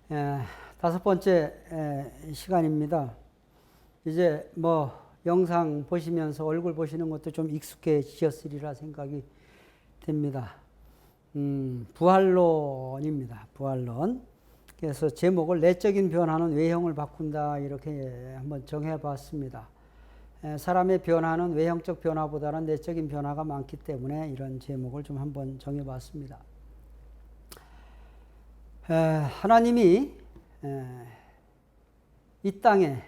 에, 다섯 번째 시간입니다. 이제 뭐 영상 보시면서 얼굴 보시는 것도 좀 익숙해지셨으리라 생각이 됩니다. 부활론입니다. 부활론. 그래서 제목을 내적인 변화는 외형을 바꾼다 이렇게 한번 정해봤습니다. 사람의 변화는 외형적 변화보다는 내적인 변화가 많기 때문에 이런 제목을 좀 한번 정해봤습니다. 하나님이 이 땅에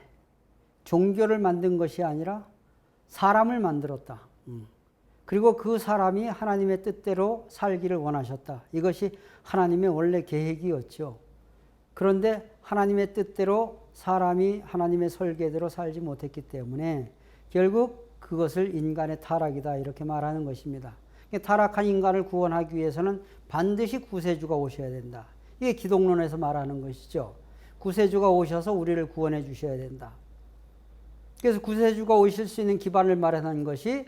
종교를 만든 것이 아니라 사람을 만들었다. 그리고 그 사람이 하나님의 뜻대로 살기를 원하셨다. 이것이 하나님의 원래 계획이었죠. 그런데 하나님의 뜻대로 사람이 하나님의 설계대로 살지 못했기 때문에 결국 그것을 인간의 타락이다 이렇게 말하는 것입니다. 타락한 인간을 구원하기 위해서는 반드시 구세주가 오셔야 된다. 이게 기독론에서 말하는 것이죠. 구세주가 오셔서 우리를 구원해 주셔야 된다. 그래서 구세주가 오실 수 있는 기반을 마련한 것이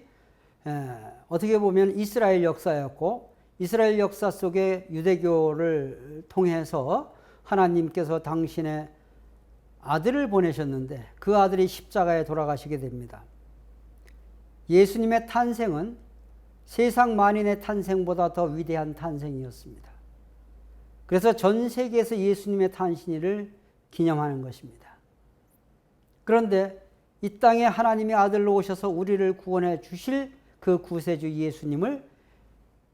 어떻게 보면 이스라엘 역사였고, 이스라엘 역사 속에 유대교를 통해서 하나님께서 당신의 아들을 보내셨는데 그 아들이 십자가에 돌아가시게 됩니다. 예수님의 탄생은 세상 만인의 탄생보다 더 위대한 탄생이었습니다. 그래서 전 세계에서 예수님의 탄신일을 기념하는 것입니다. 그런데 이 땅에 하나님의 아들로 오셔서 우리를 구원해 주실 그 구세주 예수님을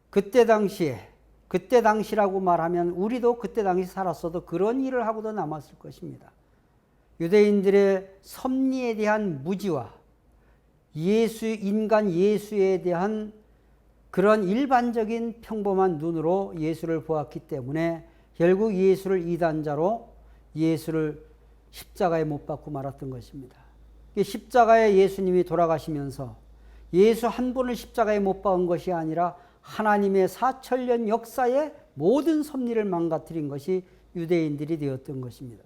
그때 당시라고 말하면 우리도 그때 당시 살았어도 그런 일을 하고도 남았을 것입니다. 유대인들의 섭리에 대한 무지와 인간 예수에 대한 그런 일반적인 평범한 눈으로 예수를 보았기 때문에 결국 예수를 이단자로 예수를 십자가에 못 박고 말았던 것입니다. 십자가에 예수님이 돌아가시면서 예수 한 분을 십자가에 못 박은 것이 아니라 하나님의 4천년 역사의 모든 섭리를 망가뜨린 것이 유대인들이 되었던 것입니다.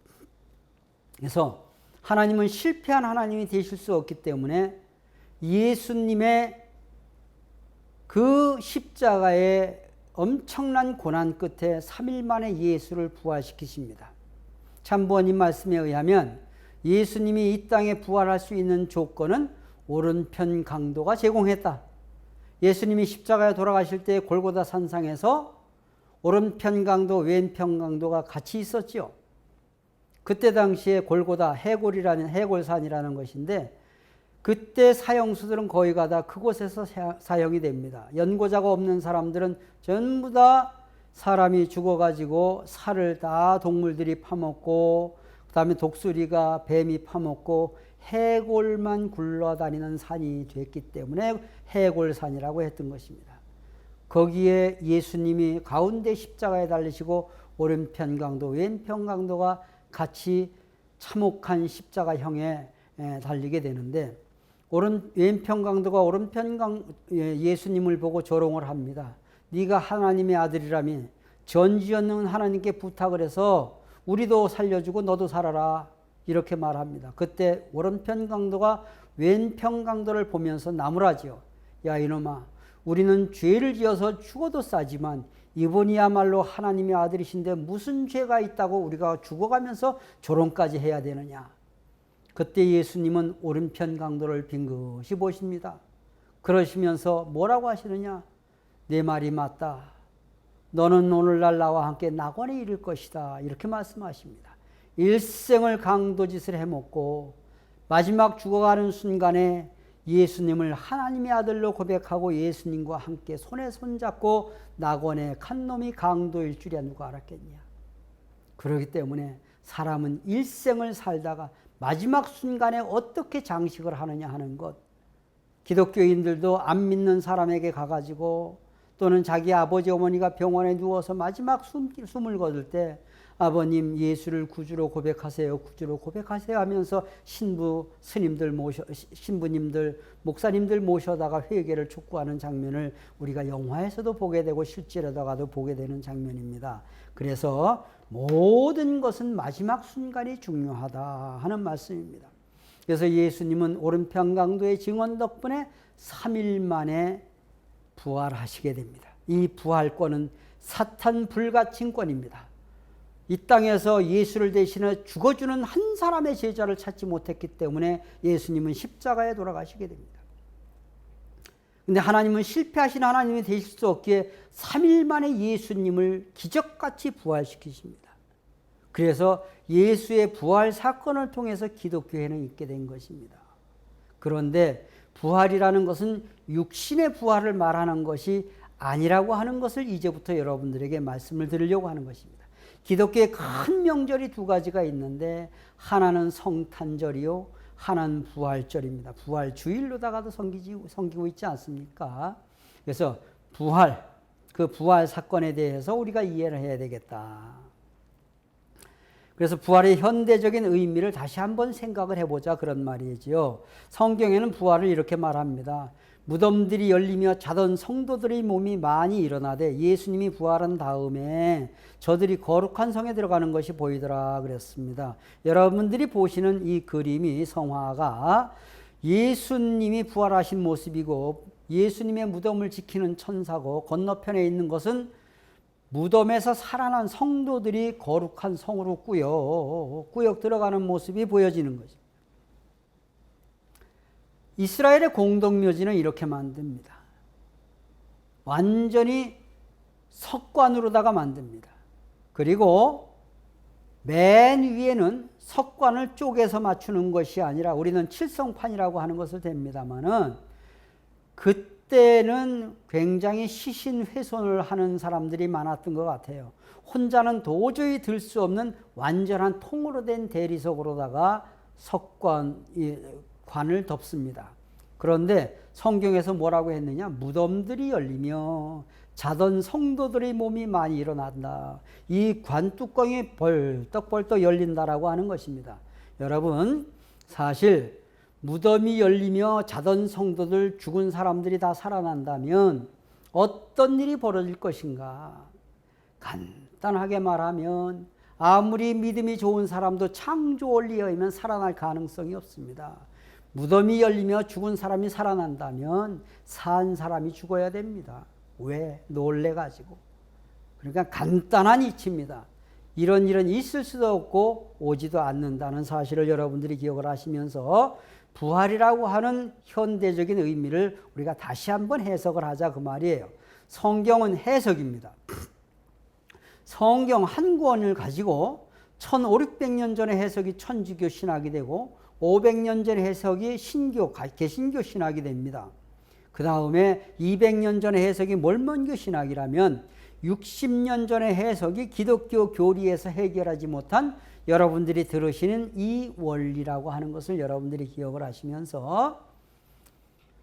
그래서 하나님은 실패한 하나님이 되실 수 없기 때문에 예수님의 그 십자가의 엄청난 고난 끝에 3일 만에 예수를 부활시키십니다. 참부원님 말씀에 의하면 예수님이 이 땅에 부활할 수 있는 조건은 오른편 강도가 제공했다. 예수님이 십자가에 돌아가실 때 골고다 산상에서 오른편 강도, 왼편 강도가 같이 있었지요. 그때 당시에 골고다 해골산이라는 것인데 그때 사형수들은 거의 다 그곳에서 사형이 됩니다. 연고자가 없는 사람들은 전부 다 사람이 죽어가지고 살을 다 동물들이 파먹고 그 다음에 독수리가 뱀이 파먹고 해골만 굴러다니는 산이 됐기 때문에 해골산이라고 했던 것입니다. 거기에 예수님이 가운데 십자가에 달리시고 오른편 강도, 왼편 강도가 같이 참혹한 십자가형에 달리게 되는데 왼편 강도가 예수님을 보고 조롱을 합니다. 네가 하나님의 아들이라면 전지전능한 하나님께 부탁을 해서 우리도 살려주고 너도 살아라 이렇게 말합니다. 그때 오른편 강도가 왼편 강도를 보면서 나무라지요. 야 이놈아, 우리는 죄를 지어서 죽어도 싸지만 이분이야말로 하나님의 아들이신데 무슨 죄가 있다고 우리가 죽어가면서 조롱까지 해야 되느냐. 그때 예수님은 오른편 강도를 빙긋이 보십니다. 그러시면서 뭐라고 하시느냐. 내 말이 맞다. 너는 오늘날 나와 함께 낙원에 이를 것이다. 이렇게 말씀하십니다. 일생을 강도짓을 해먹고 마지막 죽어가는 순간에 예수님을 하나님의 아들로 고백하고 예수님과 함께 손에 손잡고 낙원에 간 놈이 강도일 줄이야 누가 알았겠냐. 그렇기 때문에 사람은 일생을 살다가 마지막 순간에 어떻게 장식을 하느냐 하는 것. 기독교인들도 안 믿는 사람에게 가가지고 또는 자기 아버지 어머니가 병원에 누워서 마지막 숨을 거둘 때 아버님 예수를 구주로 고백하세요. 구주로 고백하세요 하면서 신부님들 목사님들 모셔다가 회개를 촉구하는 장면을 우리가 영화에서도 보게 되고 실제로다가도 보게 되는 장면입니다. 그래서 모든 것은 마지막 순간이 중요하다 하는 말씀입니다. 그래서 예수님은 오른편 강도의 증언 덕분에 3일 만에 부활하시게 됩니다. 이 부활권은 사탄 불가침권입니다. 이 땅에서 예수를 대신해 죽어주는 한 사람의 제자를 찾지 못했기 때문에 예수님은 십자가에 돌아가시게 됩니다. 근데 하나님은 실패하신 하나님이 되실 수 없기에 3일 만에 예수님을 기적같이 부활시키십니다. 그래서 예수의 부활 사건을 통해서 기독교회는 있게 된 것입니다. 그런데 부활이라는 것은 육신의 부활을 말하는 것이 아니라고 하는 것을 이제부터 여러분들에게 말씀을 드리려고 하는 것입니다. 기독교의 큰 명절이 두 가지가 있는데 하나는 성탄절이요, 하나는 부활절입니다. 부활주일로다가도 섬기고 있지 않습니까? 그래서 부활, 그 부활 사건에 대해서 우리가 이해를 해야 되겠다. 그래서 부활의 현대적인 의미를 다시 한번 생각을 해보자 그런 말이지요. 성경에는 부활을 이렇게 말합니다. 무덤들이 열리며 자던 성도들의 몸이 많이 일어나되 예수님이 부활한 다음에 저들이 거룩한 성에 들어가는 것이 보이더라 그랬습니다. 여러분들이 보시는 이 그림이 성화가 예수님이 부활하신 모습이고 예수님의 무덤을 지키는 천사고 건너편에 있는 것은 무덤에서 살아난 성도들이 거룩한 성으로 꾸역 들어가는 모습이 보여지는 거죠. 이스라엘의 공동묘지는 이렇게 만듭니다. 완전히 석관으로다가 만듭니다. 그리고 맨 위에는 석관을 쪼개서 맞추는 것이 아니라 우리는 칠성판이라고 하는 것을 댑니다마는 그때는 굉장히 시신훼손을 하는 사람들이 많았던 것 같아요. 혼자는 도저히 들 수 없는 완전한 통으로 된 대리석으로다가 관을 덮습니다. 그런데 성경에서 뭐라고 했느냐? 무덤들이 열리며 자던 성도들의 몸이 많이 일어난다. 이 관 뚜껑이 벌떡벌떡 열린다라고 하는 것입니다. 여러분, 사실 무덤이 열리며 자던 성도들, 죽은 사람들이 다 살아난다면 어떤 일이 벌어질 것인가? 간단하게 말하면 아무리 믿음이 좋은 사람도 창조 원리에 의하면 살아날 가능성이 없습니다. 무덤이 열리며 죽은 사람이 살아난다면 산 사람이 죽어야 됩니다. 왜? 놀래가지고. 그러니까 간단한 이치입니다. 이런 일은 있을 수도 없고 오지도 않는다는 사실을 여러분들이 기억을 하시면서 부활이라고 하는 현대적인 의미를 우리가 다시 한번 해석을 하자 그 말이에요. 성경은 해석입니다. 성경 한 권을 가지고 1500년 전의 해석이 천주교 신학이 되고 500년 전의 해석이 개신교 신학이 됩니다. 그 다음에 200년 전의 해석이 몰몬교 신학이라면 60년 전의 해석이 기독교 교리에서 해결하지 못한 여러분들이 들으시는 이 원리라고 하는 것을 여러분들이 기억을 하시면서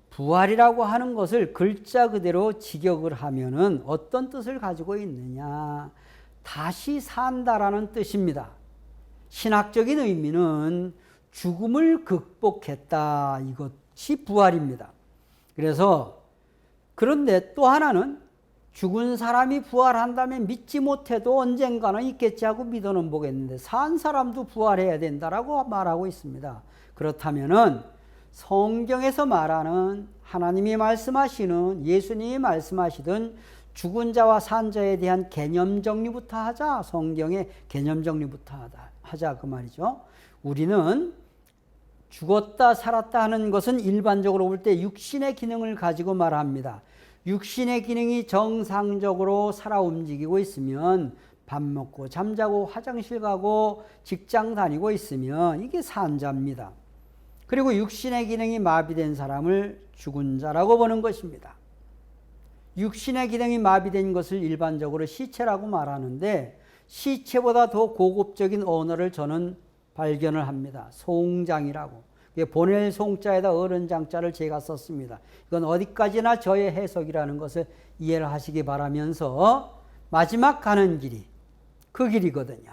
부활이라고 하는 것을 글자 그대로 직역을 하면은 어떤 뜻을 가지고 있느냐? 다시 산다라는 뜻입니다. 신학적인 의미는 죽음을 극복했다. 이것이 부활입니다. 그래서 그런데 또 하나는 죽은 사람이 부활한다면 믿지 못해도 언젠가는 있겠지 하고 믿어는 보겠는데 산 사람도 부활해야 된다라고 말하고 있습니다. 그렇다면은 성경에서 말하는 하나님이 말씀하시는 예수님이 말씀하시던 죽은 자와 산 자에 대한 개념 정리부터 하자. 성경의 개념 정리부터 하자 그 말이죠. 우리는 죽었다 살았다 하는 것은 일반적으로 볼 때 육신의 기능을 가지고 말합니다. 육신의 기능이 정상적으로 살아 움직이고 있으면 밥 먹고 잠자고 화장실 가고 직장 다니고 있으면 이게 산자입니다. 그리고 육신의 기능이 마비된 사람을 죽은 자라고 보는 것입니다. 육신의 기능이 마비된 것을 일반적으로 시체라고 말하는데 시체보다 더 고급적인 언어를 저는 발견을 합니다. 송장이라고. 보낼 송자에다 어른장자를 제가 썼습니다. 이건 어디까지나 저의 해석이라는 것을 이해를 하시기 바라면서 마지막 가는 길이 그 길이거든요.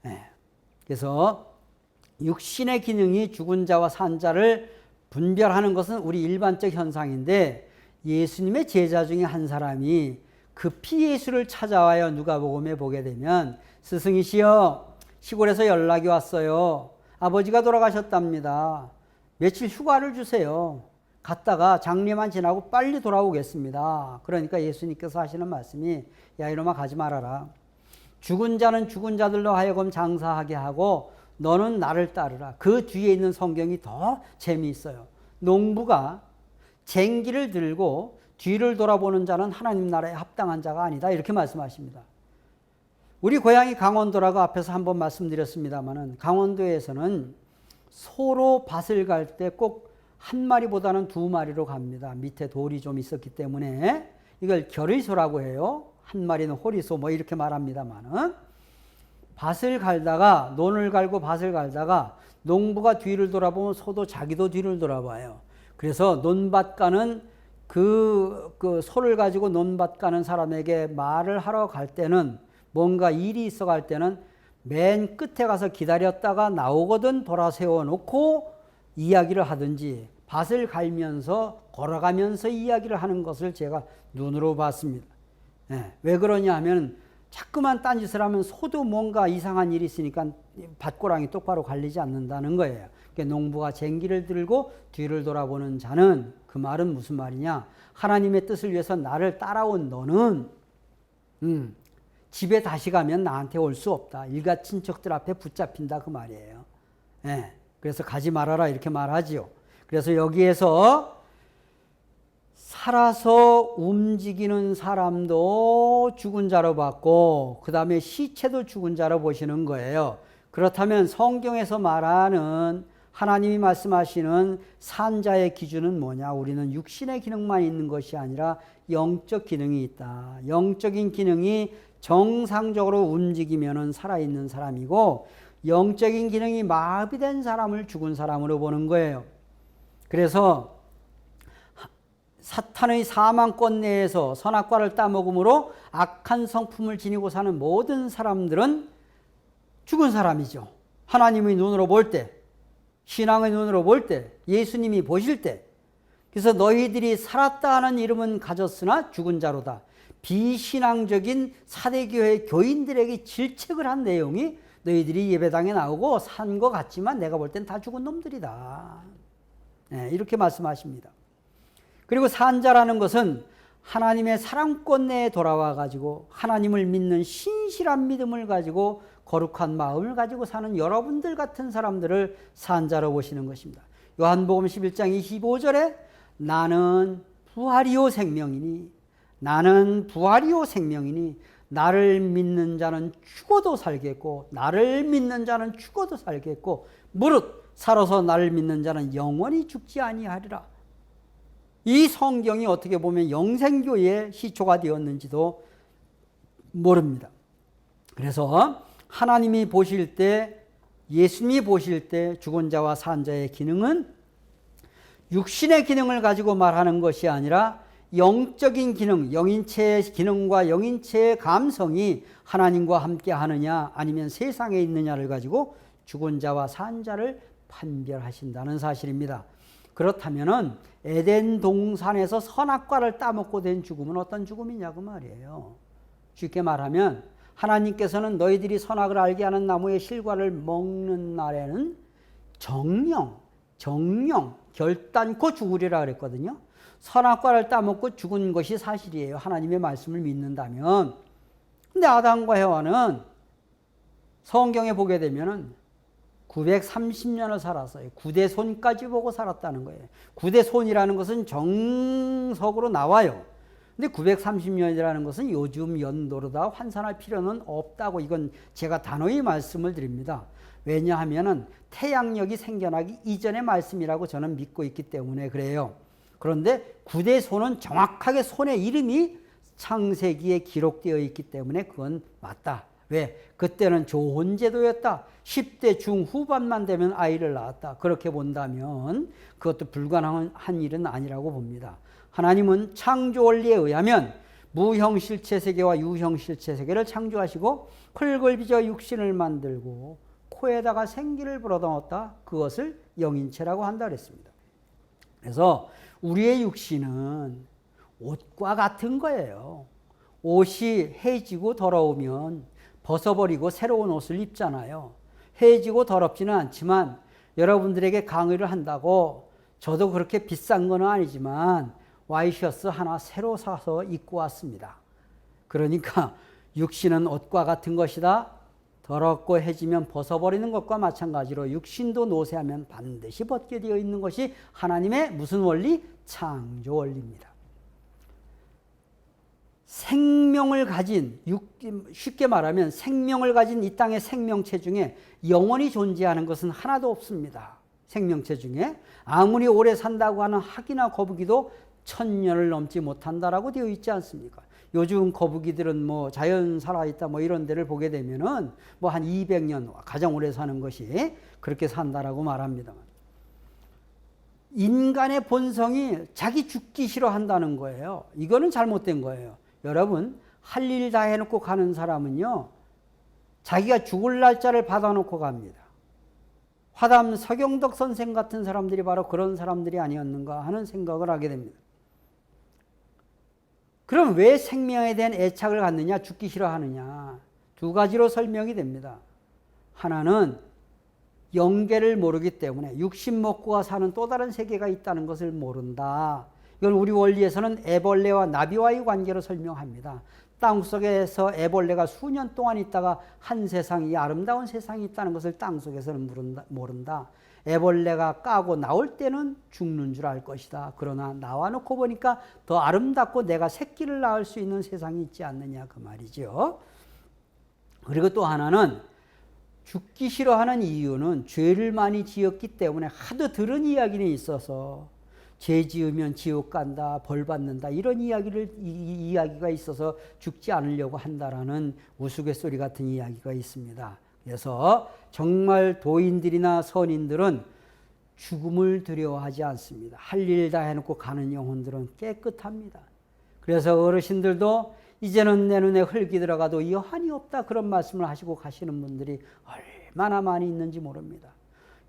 네. 그래서 육신의 기능이 죽은 자와 산 자를 분별하는 것은 우리 일반적 현상인데 예수님의 제자 중에 한 사람이 급히 예수를 찾아와요. 누가복음에 보게 되면 스승이시여 시골에서 연락이 왔어요. 아버지가 돌아가셨답니다. 며칠 휴가를 주세요. 갔다가 장례만 지나고 빨리 돌아오겠습니다. 그러니까 예수님께서 하시는 말씀이 야 이놈아 가지 말아라. 죽은 자는 죽은 자들로 하여금 장사하게 하고 너는 나를 따르라. 그 뒤에 있는 성경이 더 재미있어요. 농부가 쟁기를 들고 뒤를 돌아보는 자는 하나님 나라에 합당한 자가 아니다. 이렇게 말씀하십니다. 우리 고향이 강원도라고 앞에서 한번 말씀드렸습니다마는 강원도에서는 소로 밭을 갈 때 꼭 한 마리보다는 두 마리로 갑니다. 밑에 돌이 좀 있었기 때문에 이걸 결의소라고 해요. 한 마리는 호리소 뭐 이렇게 말합니다마는 밭을 갈다가 논을 갈고 밭을 갈다가 농부가 뒤를 돌아보면 소도 자기도 뒤를 돌아봐요. 그래서 논밭 가는 그 소를 가지고 논밭 가는 사람에게 말을 하러 갈 때는 뭔가 일이 있어 갈 때는 맨 끝에 가서 기다렸다가 나오거든 돌아 세워놓고 이야기를 하든지 밭을 갈면서 걸어가면서 이야기를 하는 것을 제가 눈으로 봤습니다. 왜 그러냐 하면 자꾸만 딴짓을 하면 소도 뭔가 이상한 일이 있으니까 밭고랑이 똑바로 갈리지 않는다는 거예요. 그러니까 농부가 쟁기를 들고 뒤를 돌아보는 자는, 그 말은 무슨 말이냐, 하나님의 뜻을 위해서 나를 따라온 너는 집에 다시 가면 나한테 올 수 없다. 일가 친척들 앞에 붙잡힌다 그 말이에요. 그래서 가지 말아라 이렇게 말하지요. 그래서 여기에서 살아서 움직이는 사람도 죽은 자로 봤고 그 다음에 시체도 죽은 자로 보시는 거예요. 그렇다면 성경에서 말하는 하나님이 말씀하시는 산자의 기준은 뭐냐? 우리는 육신의 기능만 있는 것이 아니라 영적 기능이 있다. 영적인 기능이 정상적으로 움직이면 살아있는 사람이고 영적인 기능이 마비된 사람을 죽은 사람으로 보는 거예요. 그래서 사탄의 사망권 내에서 선악과를 따먹음으로 악한 성품을 지니고 사는 모든 사람들은 죽은 사람이죠. 하나님의 눈으로 볼 때, 신앙의 눈으로 볼 때, 예수님이 보실 때. 그래서 너희들이 살았다 하는 이름은 가졌으나 죽은 자로다. 비신앙적인 사대교회 교인들에게 질책을 한 내용이 너희들이 예배당에 나오고 산 것 같지만 내가 볼 땐 다 죽은 놈들이다. 이렇게 말씀하십니다. 그리고 산자라는 것은 하나님의 사랑권 내에 돌아와 가지고 하나님을 믿는 신실한 믿음을 가지고 거룩한 마음을 가지고 사는 여러분들 같은 사람들을 산자로 보시는 것입니다. 요한복음 11장 25절에 나는 부활이요 생명이니 나는 부활이요 생명이니 나를 믿는 자는 죽어도 살겠고 나를 믿는 자는 죽어도 살겠고 무릇 살아서 나를 믿는 자는 영원히 죽지 아니하리라. 이 성경이 어떻게 보면 영생교회의 시초가 되었는지도 모릅니다. 그래서 하나님이 보실 때, 예수님이 보실 때 죽은 자와 산 자의 기능은 육신의 기능을 가지고 말하는 것이 아니라 영적인 기능, 영인체의 기능과 영인체의 감성이 하나님과 함께 하느냐 아니면 세상에 있느냐를 가지고 죽은 자와 산 자를 판별하신다는 사실입니다. 그렇다면은 에덴 동산에서 선악과를 따먹고 된 죽음은 어떤 죽음이냐 그 말이에요. 쉽게 말하면 하나님께서는 너희들이 선악을 알게 하는 나무의 실과를 먹는 날에는 정령 결단코 죽으리라 그랬거든요. 선악과를 따먹고 죽은 것이 사실이에요. 하나님의 말씀을 믿는다면. 근데 아담과 해와는 성경에 보게 되면은 930년을 살았어요. 구대손까지 보고 살았다는 거예요. 구대손이라는 것은 정석으로 나와요. 근데 930년이라는 것은 요즘 연도로다 환산할 필요는 없다고 이건 제가 단호히 말씀을 드립니다. 왜냐하면은 태양력이 생겨나기 이전의 말씀이라고 저는 믿고 있기 때문에 그래요. 그런데 구대손은 정확하게 손의 이름이 창세기에 기록되어 있기 때문에 그건 맞다. 왜? 그때는 좋은 제도였다. 10대 중후반만 되면 아이를 낳았다. 그렇게 본다면 그것도 불가능한 일은 아니라고 봅니다. 하나님은 창조 원리에 의하면 무형실체 세계와 유형실체 세계를 창조하시고 흙을 빚어 육신을 만들고 코에다가 생기를 불어넣었다. 그것을 영인체라고 한다 그랬습니다. 그래서 우리의 육신은 옷과 같은 거예요. 옷이 해지고 더러우면 벗어버리고 새로운 옷을 입잖아요. 해지고 더럽지는 않지만 여러분들에게 강의를 한다고 저도 그렇게 비싼 건 아니지만 와이셔츠 하나 새로 사서 입고 왔습니다. 그러니까 육신은 옷과 같은 것이다. 더럽고 해지면 벗어버리는 것과 마찬가지로 육신도 노쇠하면 반드시 벗게 되어 있는 것이 하나님의 무슨 원리? 창조 원리입니다. 생명을 가진, 쉽게 말하면 생명을 가진 이 땅의 생명체 중에 영원히 존재하는 것은 하나도 없습니다. 생명체 중에 아무리 오래 산다고 하는 학이나 거북이도 1000년을 넘지 못한다라고 되어 있지 않습니까? 요즘 거북이들은 뭐 자연 살아있다 뭐 이런 데를 보게 되면은 뭐 한 200년 가장 오래 사는 것이 그렇게 산다라고 말합니다만, 인간의 본성이 자기 죽기 싫어한다는 거예요. 이거는 잘못된 거예요. 여러분, 할 일 다 해놓고 가는 사람은요, 자기가 죽을 날짜를 받아놓고 갑니다. 화담 서경덕 선생 같은 사람들이 바로 그런 사람들이 아니었는가 하는 생각을 하게 됩니다. 그럼 왜 생명에 대한 애착을 갖느냐, 죽기 싫어하느냐? 두 가지로 설명이 됩니다. 하나는 영계를 모르기 때문에 육신 먹고가 사는 또 다른 세계가 있다는 것을 모른다. 이건 우리 원리에서는 애벌레와 나비와의 관계로 설명합니다. 땅속에서 애벌레가 수년 동안 있다가 한 세상이, 아름다운 세상이 있다는 것을 땅속에서는 모른다. 애벌레가 까고 나올 때는 죽는 줄 알 것이다. 그러나 나와놓고 보니까 더 아름답고 내가 새끼를 낳을 수 있는 세상이 있지 않느냐 그 말이죠. 그리고 또 하나는 죽기 싫어하는 이유는 죄를 많이 지었기 때문에 하도 들은 이야기는 있어서 죄 지으면 지옥 간다, 벌 받는다 이런 이야기가 있어서 죽지 않으려고 한다라는 우스갯소리 같은 이야기가 있습니다. 그래서 정말 도인들이나 선인들은 죽음을 두려워하지 않습니다. 할 일 다 해놓고 가는 영혼들은 깨끗합니다. 그래서 어르신들도 이제는 내 눈에 흙이 들어가도 여한이 없다 그런 말씀을 하시고 가시는 분들이 얼마나 많이 있는지 모릅니다.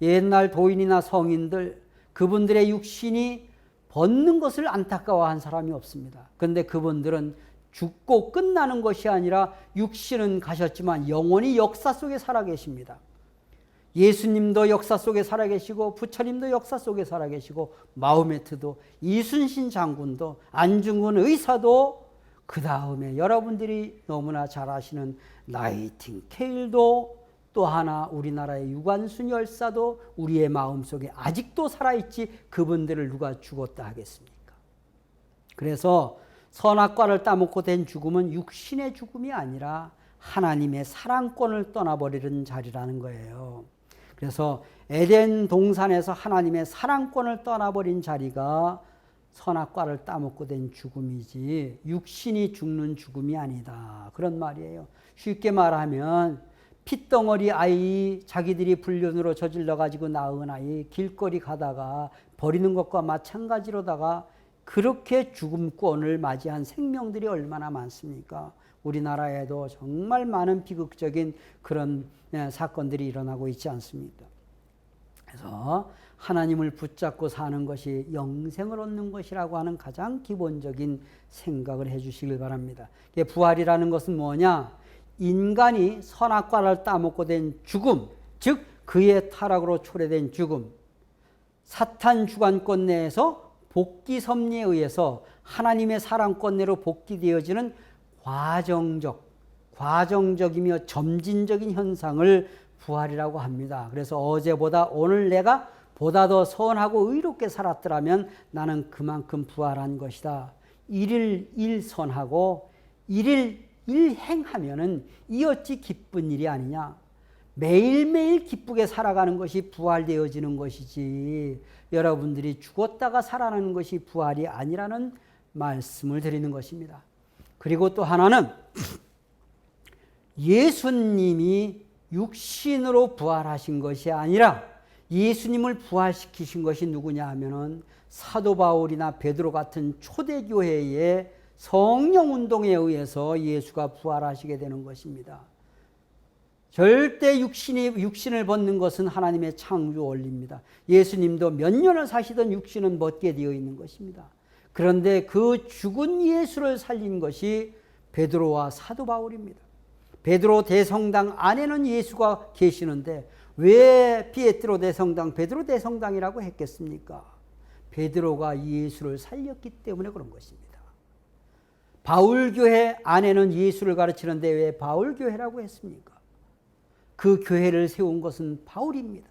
옛날 도인이나 성인들, 그분들의 육신이 벗는 것을 안타까워한 사람이 없습니다. 그런데 그분들은 죽고 끝나는 것이 아니라 육신은 가셨지만 영원히 역사 속에 살아계십니다. 예수님도 역사 속에 살아계시고 부처님도 역사 속에 살아계시고 마호메트도, 이순신 장군도, 안중근 의사도, 그 다음에 여러분들이 너무나 잘 아시는 나이팅케일도, 또 하나 우리나라의 유관순 열사도 우리의 마음속에 아직도 살아있지 그분들을 누가 죽었다 하겠습니까? 그래서 선악과를 따먹고 된 죽음은 육신의 죽음이 아니라 하나님의 사랑권을 떠나버리는 자리라는 거예요. 그래서 에덴 동산에서 하나님의 사랑권을 떠나버린 자리가 선악과를 따먹고 된 죽음이지 육신이 죽는 죽음이 아니다. 그런 말이에요. 쉽게 말하면 핏덩어리 아이, 자기들이 불륜으로 저질러 가지고 낳은 아이 길거리 가다가 버리는 것과 마찬가지로다가 그렇게 죽음권을 맞이한 생명들이 얼마나 많습니까? 우리나라에도 정말 많은 비극적인 그런 사건들이 일어나고 있지 않습니까? 그래서 하나님을 붙잡고 사는 것이 영생을 얻는 것이라고 하는 가장 기본적인 생각을 해 주시길 바랍니다. 부활이라는 것은 뭐냐? 인간이 선악과를 따먹고 된 죽음, 즉 그의 타락으로 초래된 죽음, 사탄 주관권 내에서 복귀 섭리에 의해서 하나님의 사랑권 내로 복귀되어지는 과정적이며 점진적인 현상을 부활이라고 합니다. 그래서 어제보다 오늘 내가 보다 더 선하고 의롭게 살았더라면 나는 그만큼 부활한 것이다. 일일 일 선하고 일일 일 행하면은 이 어찌 기쁜 일이 아니냐. 매일매일 기쁘게 살아가는 것이 부활되어지는 것이지 여러분들이 죽었다가 살아나는 것이 부활이 아니라는 말씀을 드리는 것입니다. 그리고 또 하나는 예수님이 육신으로 부활하신 것이 아니라 예수님을 부활시키신 것이 누구냐 하면은 사도 바울이나 베드로 같은 초대교회의 성령운동에 의해서 예수가 부활하시게 되는 것입니다. 절대 육신을 벗는 것은 하나님의 창조 원리입니다. 예수님도 몇 년을 사시던 육신은 벗게 되어 있는 것입니다. 그런데 그 죽은 예수를 살린 것이 베드로와 사도 바울입니다. 베드로 대성당 안에는 예수가 계시는데 왜 피에트로 대성당, 베드로 대성당이라고 했겠습니까? 베드로가 예수를 살렸기 때문에 그런 것입니다. 바울교회 안에는 예수를 가르치는데 왜 바울교회라고 했습니까? 그 교회를 세운 것은 바울입니다.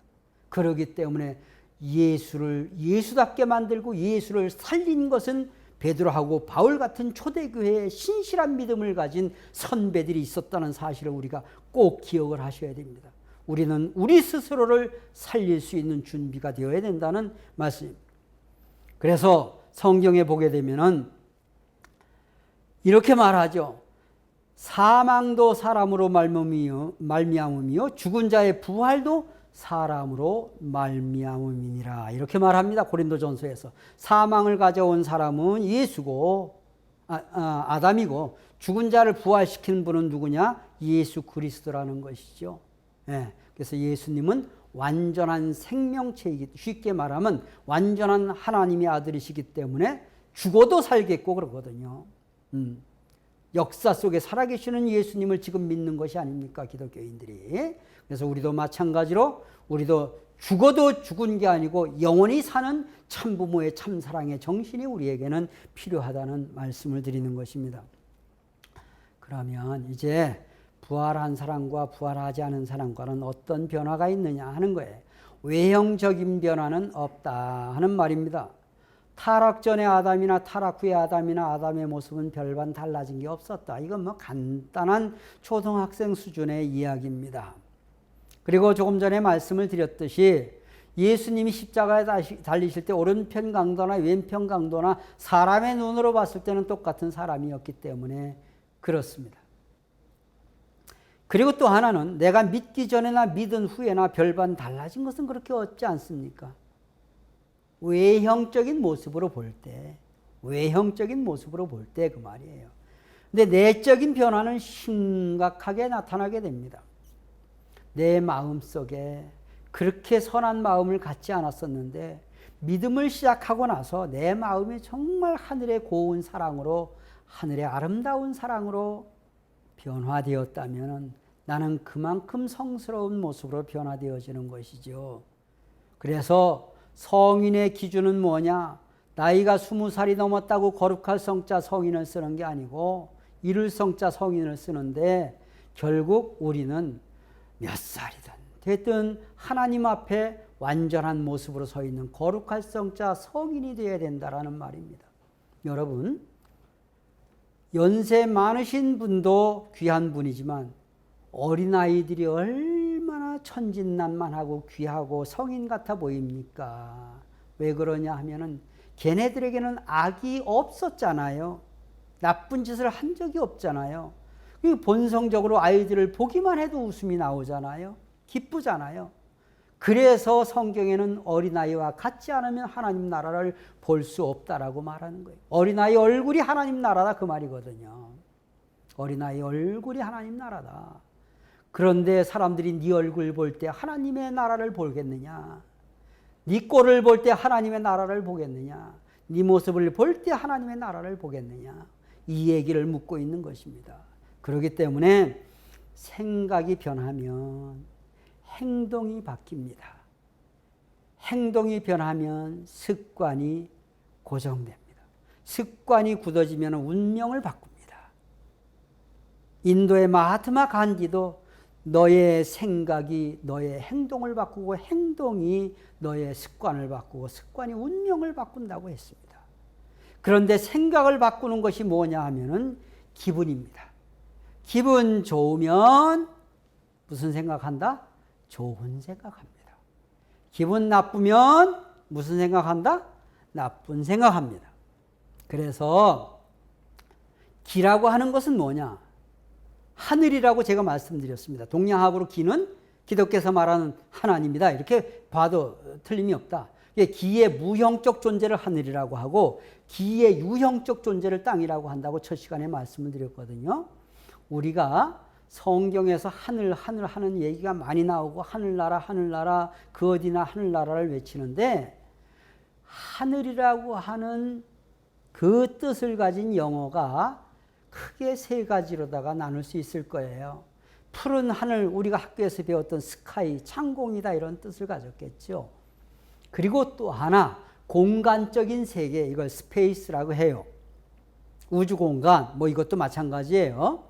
그렇기 때문에 예수를 예수답게 만들고 예수를 살린 것은 베드로하고 바울 같은 초대교회에 신실한 믿음을 가진 선배들이 있었다는 사실을 우리가 꼭 기억을 하셔야 됩니다. 우리는 우리 스스로를 살릴 수 있는 준비가 되어야 된다는 말씀입니다. 그래서 성경에 보게 되면은 이렇게 말하죠. 사망도 사람으로 말미암음이요 죽은 자의 부활도 사람으로 말미암음이니라. 이렇게 말합니다. 고린도전서에서. 사망을 가져온 사람은 예수고 아담이고 죽은 자를 부활시킨 분은 누구냐? 예수 그리스도라는 것이죠. 예, 그래서 예수님은 완전한 생명체이기, 쉽게 말하면 완전한 하나님의 아들이시기 때문에 죽어도 살겠고 그러거든요. 역사 속에 살아계시는 예수님을 지금 믿는 것이 아닙니까? 기독교인들이. 그래서 우리도 마찬가지로 우리도 죽어도 죽은 게 아니고 영원히 사는 참부모의 참사랑의 정신이 우리에게는 필요하다는 말씀을 드리는 것입니다. 그러면 이제 부활한 사람과 부활하지 않은 사람과는 어떤 변화가 있느냐 하는 거예요. 외형적인 변화는 없다 하는 말입니다. 타락 전의 아담이나 타락 후의 아담이나 아담의 모습은 별반 달라진 게 없었다. 이건 뭐 간단한 초등학생 수준의 이야기입니다. 그리고 조금 전에 말씀을 드렸듯이 예수님이 십자가에 달리실 때 오른편 강도나 왼편 강도나 사람의 눈으로 봤을 때는 똑같은 사람이었기 때문에 그렇습니다. 그리고 또 하나는 내가 믿기 전에나 믿은 후에나 별반 달라진 것은 그렇게 없지 않습니까? 외형적인 모습으로 볼 때, 외형적인 모습으로 볼 때 그 말이에요. 근데 내적인 변화는 심각하게 나타나게 됩니다. 내 마음 속에 그렇게 선한 마음을 갖지 않았었는데 믿음을 시작하고 나서 내 마음이 정말 하늘의 고운 사랑으로, 하늘의 아름다운 사랑으로 변화되었다면 나는 그만큼 성스러운 모습으로 변화되어지는 것이죠. 그래서 성인의 기준은 뭐냐? 나이가 20살이 넘었다고 거룩할 성자 성인을 쓰는 게 아니고 이룰 성자 성인을 쓰는데 결국 우리는 몇 살이든 됐든 하나님 앞에 완전한 모습으로 서 있는 거룩할 성자 성인이 되어야 된다라는 말입니다. 여러분, 연세 많으신 분도 귀한 분이지만 어린아이들이 얼마나 천진난만하고 귀하고 성인 같아 보입니까? 왜 그러냐 하면은 걔네들에게는 악이 없었잖아요. 나쁜 짓을 한 적이 없잖아요. 본성적으로 아이들을 보기만 해도 웃음이 나오잖아요. 기쁘잖아요. 그래서 성경에는 어린아이와 같지 않으면 하나님 나라를 볼 수 없다라고 말하는 거예요. 어린아이 얼굴이 하나님 나라다 그 말이거든요. 어린아이 얼굴이 하나님 나라다. 그런데 사람들이 네 얼굴 볼 때 하나님의 나라를 보겠느냐? 네 꼴을 볼 때 하나님의 나라를 보겠느냐? 네 모습을 볼 때 하나님의 나라를 보겠느냐? 이 얘기를 묻고 있는 것입니다. 그렇기 때문에 생각이 변하면 행동이 바뀝니다. 행동이 변하면 습관이 고정됩니다. 습관이 굳어지면 운명을 바꿉니다. 인도의 마하트마 간디도 너의 생각이 너의 행동을 바꾸고 행동이 너의 습관을 바꾸고 습관이 운명을 바꾼다고 했습니다. 그런데 생각을 바꾸는 것이 뭐냐 하면은 기분입니다. 기분 좋으면 무슨 생각한다? 좋은 생각합니다. 기분 나쁘면 무슨 생각한다? 나쁜 생각합니다. 그래서 기라고 하는 것은 뭐냐? 하늘이라고 제가 말씀드렸습니다. 동양학으로 기는 기독교에서 말하는 하나님이다. 이렇게 봐도 틀림이 없다. 기의 무형적 존재를 하늘이라고 하고 기의 유형적 존재를 땅이라고 한다고 첫 시간에 말씀을 드렸거든요. 우리가 성경에서 하늘 하는 얘기가 많이 나오고 하늘나라 그 어디나 하늘나라를 외치는데 하늘이라고 하는 그 뜻을 가진 영어가 크게 세 가지로다가 나눌 수 있을 거예요. 푸른 하늘, 우리가 학교에서 배웠던 스카이, 창공이다 이런 뜻을 가졌겠죠. 그리고 또 하나 공간적인 세계, 이걸 스페이스라고 해요. 우주 공간, 뭐 이것도 마찬가지예요.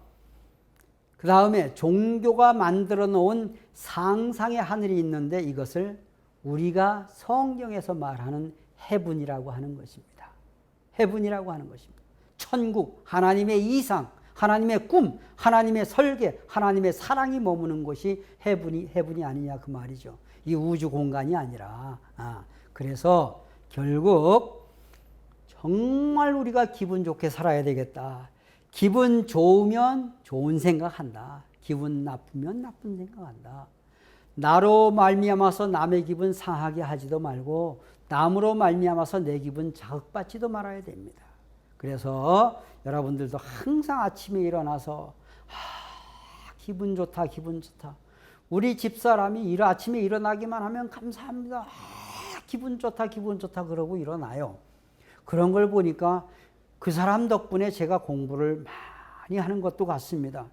그 다음에 종교가 만들어 놓은 상상의 하늘이 있는데 이것을 우리가 성경에서 말하는 헤븐이라고 하는 것입니다. 헤븐이라고 하는 것입니다. 천국, 하나님의 이상, 하나님의 꿈, 하나님의 설계, 하나님의 사랑이 머무는 곳이 헤븐이 아니냐 그 말이죠. 이 우주 공간이 아니라. 그래서 결국 정말 우리가 기분 좋게 살아야 되겠다. 기분 좋으면 좋은 생각한다. 기분 나쁘면 나쁜 생각한다. 나로 말미암아서 남의 기분 상하게 하지도 말고 남으로 말미암아서 내 기분 자극받지도 말아야 됩니다. 그래서 여러분들도 항상 아침에 일어나서 기분 좋다 기분 좋다. 우리 집사람이 아침에 일어나기만 하면 감사합니다. 기분 좋다 기분 좋다 그러고 일어나요. 그런 걸 보니까 그 사람 덕분에 제가 공부를 많이 하는 것도 같습니다.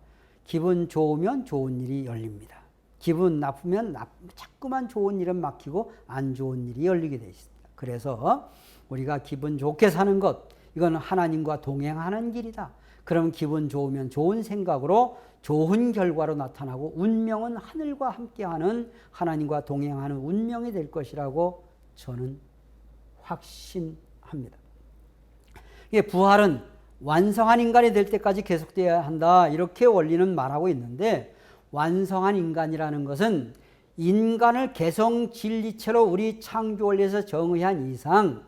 기분 좋으면 좋은 일이 열립니다. 기분 나쁘면 자꾸만 좋은 일은 막히고 안 좋은 일이 열리게 되어 있습니다. 그래서 우리가 기분 좋게 사는 것, 이건 하나님과 동행하는 길이다. 그럼 기분 좋으면 좋은 생각으로 좋은 결과로 나타나고 운명은 하늘과 함께하는 하나님과 동행하는 운명이 될 것이라고 저는 확신합니다. 부활은 완성한 인간이 될 때까지 계속되어야 한다. 이렇게 원리는 말하고 있는데 완성한 인간이라는 것은 인간을 개성 진리체로 우리 창조 원리에서 정의한 이상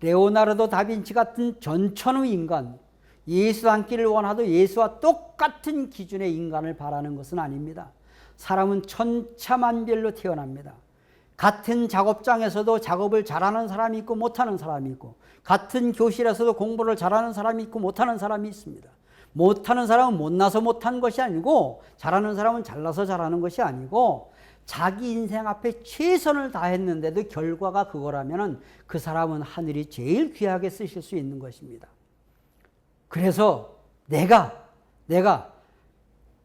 레오나르도 다빈치 같은 전천후 인간, 예수 닮기를 원하도 예수와 똑같은 기준의 인간을 바라는 것은 아닙니다. 사람은 천차만별로 태어납니다. 같은 작업장에서도 작업을 잘하는 사람이 있고 못하는 사람이 있고 같은 교실에서도 공부를 잘하는 사람이 있고 못하는 사람이 있습니다. 못하는 사람은 못나서 못한 것이 아니고 잘하는 사람은 잘나서 잘하는 것이 아니고 자기 인생 앞에 최선을 다했는데도 결과가 그거라면 그 사람은 하늘이 제일 귀하게 쓰실 수 있는 것입니다. 그래서 내가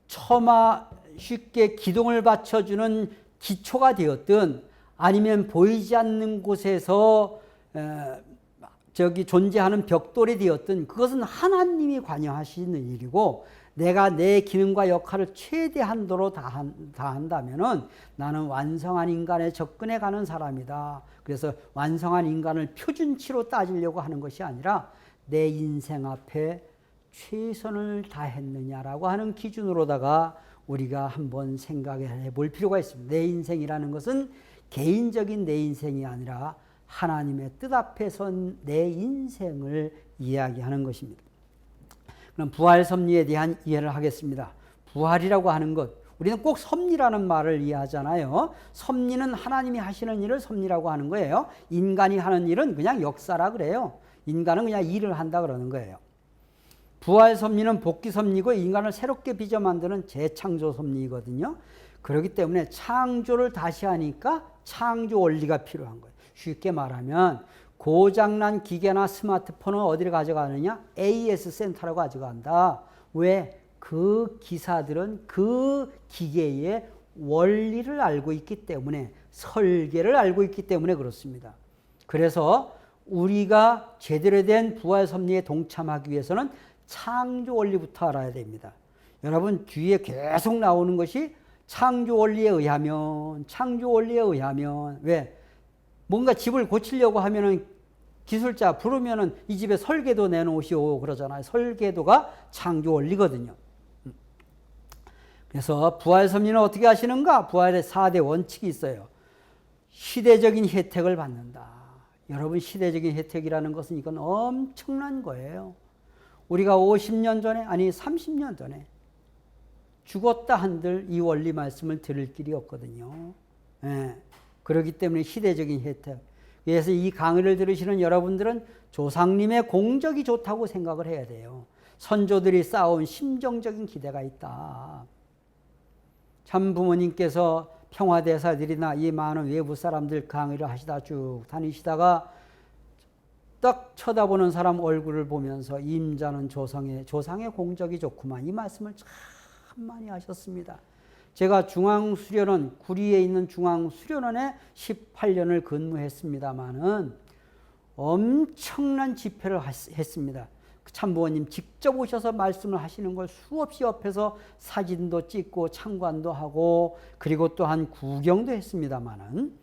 처마 쉽게 기둥을 받쳐주는 기초가 되었든 아니면 보이지 않는 곳에서 존재하는 벽돌이 되었든 그것은 하나님이 관여하시는 일이고 내가 내 기능과 역할을 최대한도로 다한다면 나는 완성한 인간에 접근해 가는 사람이다. 그래서 완성한 인간을 표준치로 따지려고 하는 것이 아니라 내 인생 앞에 최선을 다했느냐라고 하는 기준으로다가 우리가 한번 생각해 볼 필요가 있습니다. 내 인생이라는 것은 개인적인 내 인생이 아니라 하나님의 뜻 앞에 선 내 인생을 이야기하는 것입니다. 그럼 부활 섭리에 대한 이해를 하겠습니다. 부활이라고 하는 것, 우리는 꼭 섭리라는 말을 이해하잖아요. 섭리는 하나님이 하시는 일을 섭리라고 하는 거예요. 인간이 하는 일은 그냥 역사라 그래요. 인간은 그냥 일을 한다 그러는 거예요. 부활 섭리는 복귀 섭리고 인간을 새롭게 빚어 만드는 재창조 섭리이거든요. 그렇기 때문에 창조를 다시 하니까 창조 원리가 필요한 거예요. 쉽게 말하면 고장난 기계나 스마트폰은 어디를 가져가느냐? AS 센터라고 가져간다. 왜? 그 기사들은 그 기계의 원리를 알고 있기 때문에, 설계를 알고 있기 때문에 그렇습니다. 그래서 우리가 제대로 된 부활 섭리에 동참하기 위해서는 창조 원리부터 알아야 됩니다. 여러분 뒤에 계속 나오는 것이 창조 원리에 의하면, 창조 원리에 의하면, 왜? 뭔가 집을 고치려고 하면은 기술자 부르면은 이 집에 설계도 내놓으시오 그러잖아요. 설계도가 창조 원리거든요. 그래서 부활 섭리는 어떻게 하시는가? 부활의 4대 원칙이 있어요. 시대적인 혜택을 받는다. 여러분 시대적인 혜택이라는 것은 이건 엄청난 거예요. 우리가 50년 전에 아니 30년 전에 죽었다 한들 이 원리 말씀을 들을 길이 없거든요. 그렇기 때문에 시대적인 혜택. 그래서 이 강의를 들으시는 여러분들은 조상님의 공적이 좋다고 생각을 해야 돼요. 선조들이 쌓아온 심정적인 기대가 있다. 참 부모님께서 평화대사들이나 이 많은 외부 사람들 강의를 하시다 쭉 다니시다가 딱 쳐다보는 사람 얼굴을 보면서 임자는 조상의 공적이 좋구만, 이 말씀을 참 많이 하셨습니다. 제가 중앙수련원, 구리에 있는 중앙수련원에 18년을 근무했습니다마는 엄청난 집회를 했습니다. 참부모님 직접 오셔서 말씀을 하시는 걸 수없이 옆에서 사진도 찍고 참관도 하고 그리고 또한 구경도 했습니다마는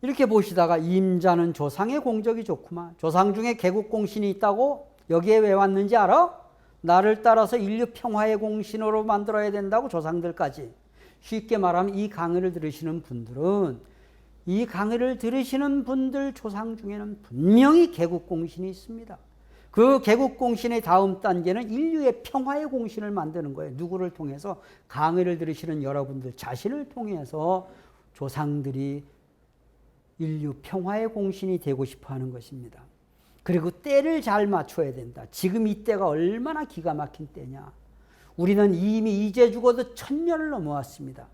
이렇게 보시다가 임자는 조상의 공적이 좋구만. 조상 중에 개국공신이 있다고? 여기에 왜 왔는지 알아? 나를 따라서 인류 평화의 공신으로 만들어야 된다고 조상들까지. 쉽게 말하면 이 강의를 들으시는 분들 조상 중에는 분명히 개국공신이 있습니다. 그 개국공신의 다음 단계는 인류의 평화의 공신을 만드는 거예요. 누구를 통해서? 강의를 들으시는 여러분들 자신을 통해서 조상들이 인류 평화의 공신이 되고 싶어 하는 것입니다. 그리고 때를 잘 맞춰야 된다. 지금 이 때가 얼마나 기가 막힌 때냐. 우리는 이미 이제 죽어도 1000년을 넘어왔습니다.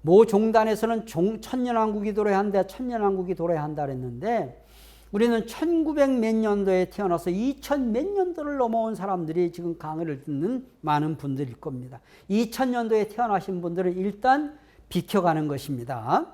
모 종단에서는 천년왕국이 돌아야 한다, 천년왕국이 돌아야 한다 그랬는데 우리는 1900 몇 년도에 태어나서 2000 몇 년도를 넘어온 사람들이 지금 강의를 듣는 많은 분들일 겁니다. 2000년도에 태어나신 분들은 일단 비켜가는 것입니다.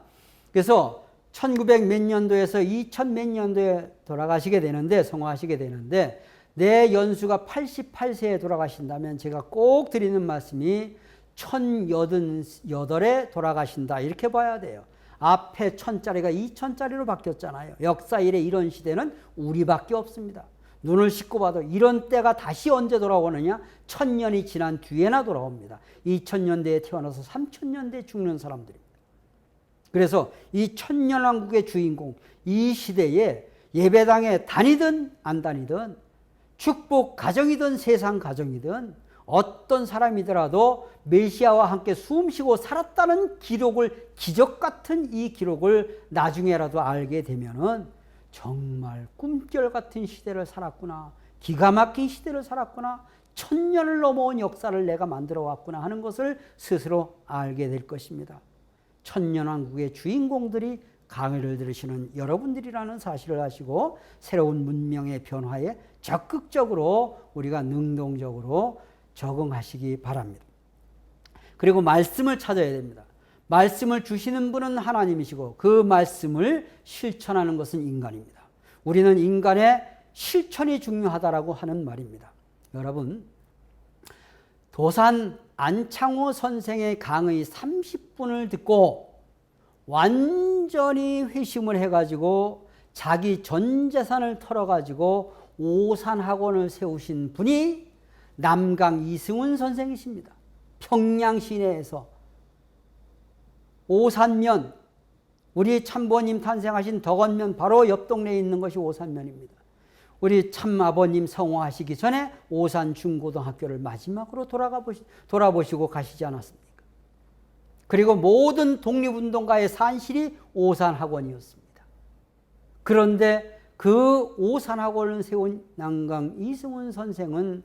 그래서 1900 몇 년도에서 2000 몇 년도에 돌아가시게 되는데, 성화하시게 되는데, 내 연수가 88세에 돌아가신다면 제가 꼭 드리는 말씀이 1088에 돌아가신다. 이렇게 봐야 돼요. 앞에 1000짜리가 2000짜리로 바뀌었잖아요. 역사일에 이런 시대는 우리밖에 없습니다. 눈을 씻고 봐도 이런 때가 다시 언제 돌아오느냐? 1000년이 지난 뒤에나 돌아옵니다. 2000년대에 태어나서 3000년대에 죽는 사람들입니다. 그래서 이 천년왕국의 주인공, 이 시대에 예배당에 다니든 안 다니든 축복 가정이든 세상 가정이든 어떤 사람이더라도 메시아와 함께 숨쉬고 살았다는 기록을, 기적 같은 이 기록을 나중에라도 알게 되면은 정말 꿈결 같은 시대를 살았구나, 기가 막힌 시대를 살았구나, 1000년을 넘어온 역사를 내가 만들어 왔구나 하는 것을 스스로 알게 될 것입니다. 천년왕국의 주인공들이 강의를 들으시는 여러분들이라는 사실을 아시고 새로운 문명의 변화에 적극적으로 우리가 능동적으로 적응하시기 바랍니다. 그리고 말씀을 찾아야 됩니다. 말씀을 주시는 분은 하나님이시고 그 말씀을 실천하는 것은 인간입니다. 우리는 인간의 실천이 중요하다라고 하는 말입니다. 여러분, 도산 안창호 선생의 강의 30분을 듣고 완전히 회심을 해가지고 자기 전 재산을 털어가지고 오산학원을 세우신 분이 남강 이승훈 선생이십니다. 평양 시내에서 오산면, 우리 참부모님 탄생하신 덕원면 바로 옆 동네에 있는 것이 오산면입니다. 우리 참아버님 성화하시기 전에 오산 중고등학교를 마지막으로 돌아보시고 가시지 않았습니까? 그리고 모든 독립운동가의 산실이 오산학원이었습니다. 그런데 그 오산학원을 세운 남강 이승훈 선생은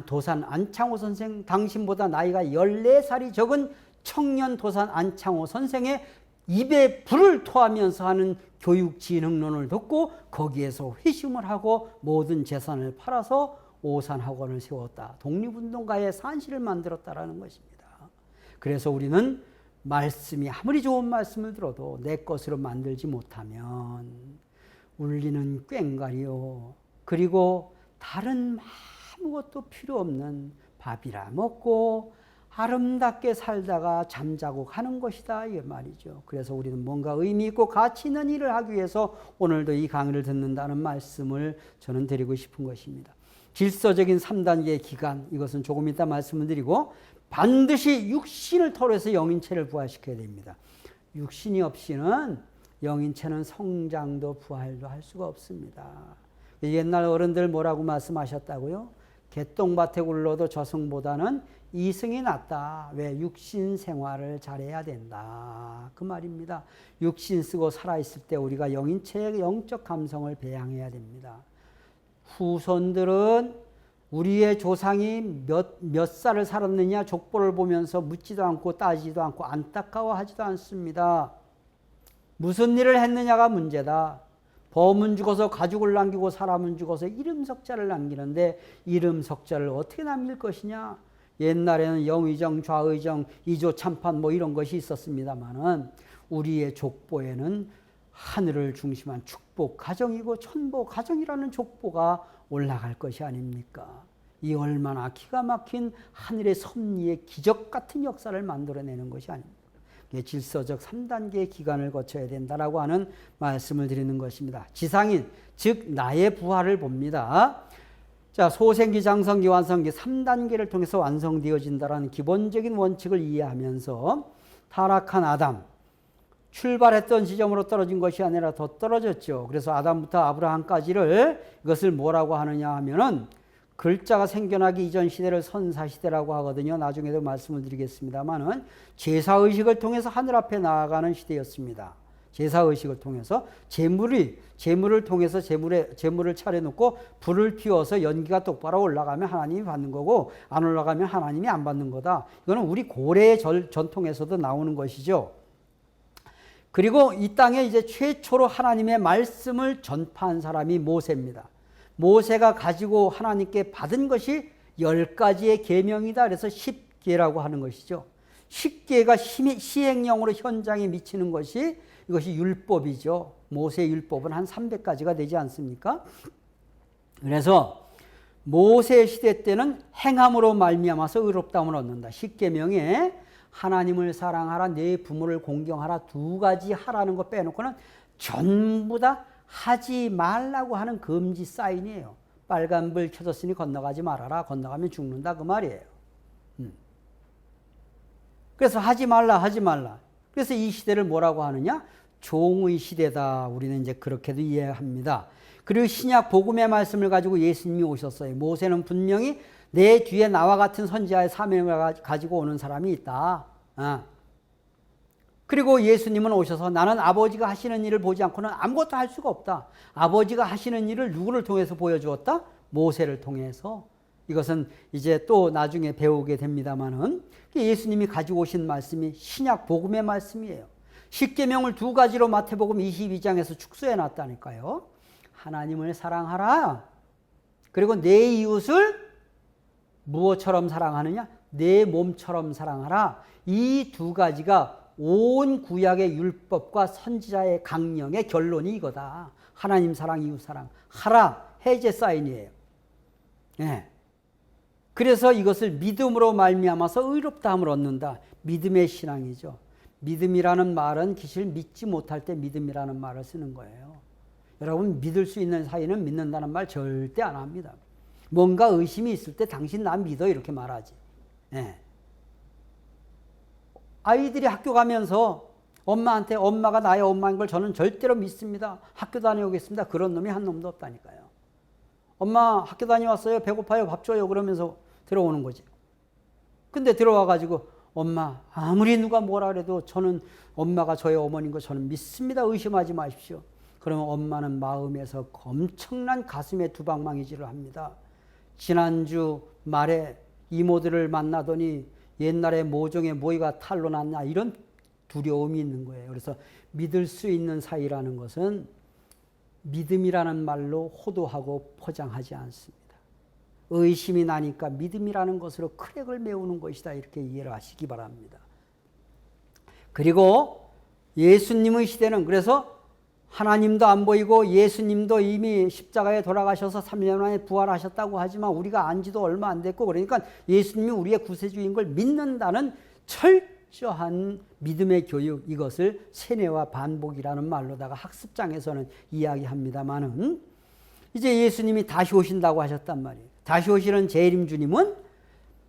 도산 안창호 선생, 당신보다 나이가 14살이 적은 청년 도산 안창호 선생의 입에 불을 토하면서 하는 교육진흥론을 듣고 거기에서 회심을 하고 모든 재산을 팔아서 오산학원을 세웠다. 독립운동가의 산실을 만들었다라는 것입니다. 그래서 우리는 말씀이 아무리 좋은 말씀을 들어도 내 것으로 만들지 못하면 울리는 꽹과리요. 그리고 다른 아무것도 필요 없는 밥이라 먹고 아름답게 살다가 잠자고 가는 것이다 이 말이죠. 그래서 우리는 뭔가 의미 있고 가치 있는 일을 하기 위해서 오늘도 이 강의를 듣는다는 말씀을 저는 드리고 싶은 것입니다. 질서적인 3단계의 기간, 이것은 조금 이따 말씀을 드리고 반드시 육신을 토로해서 영인체를 부활시켜야 됩니다. 육신이 없이는 영인체는 성장도 부활도 할 수가 없습니다. 옛날 어른들 뭐라고 말씀하셨다고요? 개똥밭에 굴러도 저승보다는 이승이 낫다. 왜? 육신 생활을 잘해야 된다. 그 말입니다. 육신 쓰고 살아있을 때 우리가 영인체의 영적 감성을 배양해야 됩니다. 후손들은 우리의 조상이 몇 살을 살았느냐 족보를 보면서 묻지도 않고 따지지도 않고 안타까워하지도 않습니다. 무슨 일을 했느냐가 문제다. 범은 죽어서 가죽을 남기고 사람은 죽어서 이름 석자를 남기는데 이름 석자를 어떻게 남길 것이냐. 옛날에는 영의정, 좌의정, 이조 참판 뭐 이런 것이 있었습니다만은 우리의 족보에는 하늘을 중심한 축복 가정이고 천보 가정이라는 족보가 올라갈 것이 아닙니까? 이 얼마나 기가 막힌 하늘의 섭리의 기적 같은 역사를 만들어내는 것이 아닙니까? 질서적 3단계의 기간을 거쳐야 된다라고 하는 말씀을 드리는 것입니다. 지상인, 즉 나의 부활을 봅니다. 자, 소생기, 장성기, 완성기 3단계를 통해서 완성되어진다라는 기본적인 원칙을 이해하면서 타락한 아담, 출발했던 지점으로 떨어진 것이 아니라 더 떨어졌죠. 그래서 아담부터 아브라함까지를 이것을 뭐라고 하느냐 하면은 글자가 생겨나기 이전 시대를 선사시대라고 하거든요. 나중에도 말씀을 드리겠습니다만은 제사의식을 통해서 하늘 앞에 나아가는 시대였습니다. 제사의식을 통해서 제물을 통해서 제물을 차려놓고 불을 피워서 연기가 똑바로 올라가면 하나님이 받는 거고 안 올라가면 하나님이 안 받는 거다. 이거는 우리 고래의 전통에서도 나오는 것이죠. 그리고 이 땅에 이제 최초로 하나님의 말씀을 전파한 사람이 모세입니다. 모세가 가지고 하나님께 받은 것이 10가지의 계명이다. 그래서 10계라고 하는 것이죠. 10계가 시행령으로 현장에 미치는 것이 이것이 율법이죠. 모세의 율법은 한 300가지가 되지 않습니까? 그래서 모세 시대 때는 행함으로 말미암아서 의롭다함을 얻는다. 10계명에 하나님을 사랑하라, 내 부모를 공경하라 2가지 하라는 거 빼놓고는 전부 다 하지 말라고 하는 금지 사인이에요. 빨간불 켜졌으니 건너가지 말아라. 건너가면 죽는다 그 말이에요. 그래서 하지 말라. 그래서 이 시대를 뭐라고 하느냐? 종의 시대다. 우리는 이제 그렇게도 이해합니다. 그리고 신약 복음의 말씀을 가지고 예수님이 오셨어요. 모세는 분명히 내 뒤에 나와 같은 선지자의 사명을 가지고 오는 사람이 있다. 그리고 예수님은 오셔서 나는 아버지가 하시는 일을 보지 않고는 아무것도 할 수가 없다. 아버지가 하시는 일을 누구를 통해서 보여주었다? 모세를 통해서. 이것은 이제 또 나중에 배우게 됩니다만은 예수님이 가지고 오신 말씀이 신약 복음의 말씀이에요. 10계명을 2가지로 마태복음 22장에서 축소해 놨다니까요. 하나님을 사랑하라. 그리고 내 이웃을 무엇처럼 사랑하느냐? 내 몸처럼 사랑하라. 이 2가지가 온 구약의 율법과 선지자의 강령의 결론이 이거다. 하나님 사랑, 이웃 사랑. 하라. 해제 사인이에요. 네. 그래서 이것을 믿음으로 말미암아서 의롭다함을 얻는다. 믿음의 신앙이죠. 믿음이라는 말은 기실 믿지 못할 때 믿음이라는 말을 쓰는 거예요. 여러분 믿을 수 있는 사이는 믿는다는 말 절대 안 합니다. 뭔가 의심이 있을 때 당신 나 믿어 이렇게 말하지. 네. 아이들이 학교 가면서 엄마한테 엄마가 나의 엄마인 걸 저는 절대로 믿습니다. 학교 다녀오겠습니다. 그런 놈이 한 놈도 없다니까요. 엄마 학교 다녀왔어요. 배고파요. 밥 줘요. 그러면서 들어오는 거지. 근데 들어와 가지고 엄마 아무리 누가 뭐라 그래도 저는 엄마가 저의 어머니인 거 저는 믿습니다. 의심하지 마십시오. 그러면 엄마는 마음에서 엄청난 가슴에 두방망이질을 합니다. 지난주 말에 이모들을 만나더니 옛날에 모종의 모이가 탈로 났나 이런 두려움이 있는 거예요. 그래서 믿을 수 있는 사이라는 것은 믿음이라는 말로 호도하고 포장하지 않습니다. 의심이 나니까 믿음이라는 것으로 크랙을 메우는 것이다. 이렇게 이해를 하시기 바랍니다. 그리고 예수님의 시대는 그래서 하나님도 안 보이고 예수님도 이미 십자가에 돌아가셔서 3년 만에 부활하셨다고 하지만 우리가 안 지도 얼마 안 됐고 그러니까 예수님이 우리의 구세주인 걸 믿는다는 철저한 믿음의 교육, 이것을 세뇌와 반복이라는 말로다가 학습장에서는 이야기합니다만은 이제 예수님이 다시 오신다고 하셨단 말이에요. 다시 오시는 재림 주님은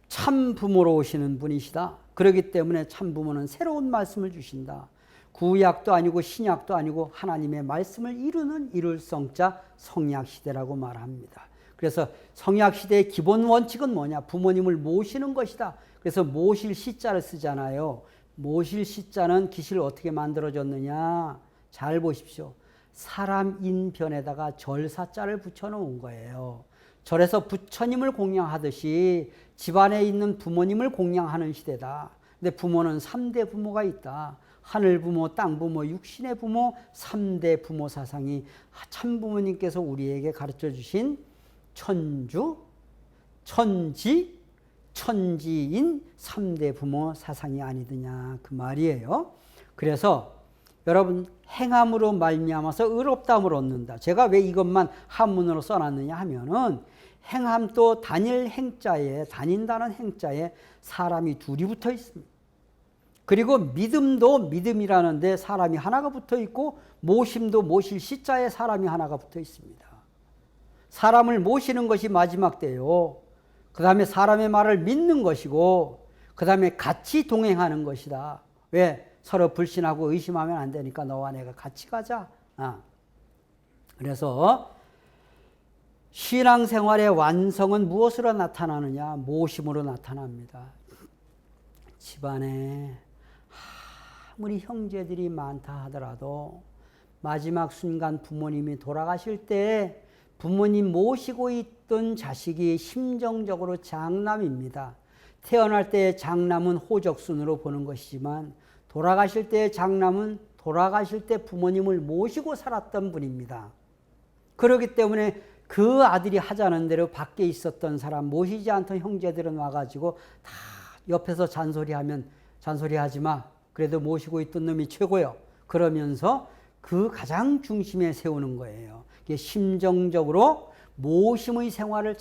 참 부모로 오시는 분이시다. 그렇기 때문에 참 부모는 새로운 말씀을 주신다. 구약도 아니고 신약도 아니고 하나님의 말씀을 이루는 이룰성자 성약시대라고 말합니다. 그래서 성약시대의 기본 원칙은 뭐냐? 부모님을 모시는 것이다. 그래서 모실 시자를 쓰잖아요. 모실 시자는 기실 어떻게 만들어졌느냐? 잘 보십시오. 사람 인변에다가 절사자를 붙여놓은 거예요. 절에서 부처님을 공양하듯이 집안에 있는 부모님을 공양하는 시대다. 근데 부모는 3대 부모가 있다. 하늘 부모, 땅 부모, 육신의 부모, 3대 부모 사상이 참부모님께서 우리에게 가르쳐 주신 천주, 천지, 천지인 3대 부모 사상이 아니더냐 그 말이에요. 그래서 여러분 행함으로 말미암아서 의롭다함을 얻는다. 제가 왜 이것만 한문으로 써놨느냐 하면은 행함도 단일 행자에 다닌다는 행자에 사람이 둘이 붙어 있습니다. 그리고 믿음도 믿음이라는 데 사람이 하나가 붙어 있고 모심도 모실 시자에 사람이 하나가 붙어 있습니다. 사람을 모시는 것이 마지막 때요. 그 다음에 사람의 말을 믿는 것이고 그 다음에 같이 동행하는 것이다. 왜? 서로 불신하고 의심하면 안 되니까 너와 내가 같이 가자. 그래서 신앙생활의 완성은 무엇으로 나타나느냐? 모심으로 나타납니다. 집안에 아무리 형제들이 많다 하더라도 마지막 순간 부모님이 돌아가실 때 부모님 모시고 있던 자식이 심정적으로 장남입니다. 태어날 때의 장남은 호적순으로 보는 것이지만 돌아가실 때의 장남은 돌아가실 때 부모님을 모시고 살았던 분입니다. 그렇기 때문에 그 아들이 하자는 대로 밖에 있었던 사람, 모시지 않던 형제들은 와가지고 다 옆에서 잔소리하면 잔소리하지 마. 그래도 모시고 있던 놈이 최고요. 그러면서 그 가장 중심에 세우는 거예요. 이게 심정적으로 모심의 생활을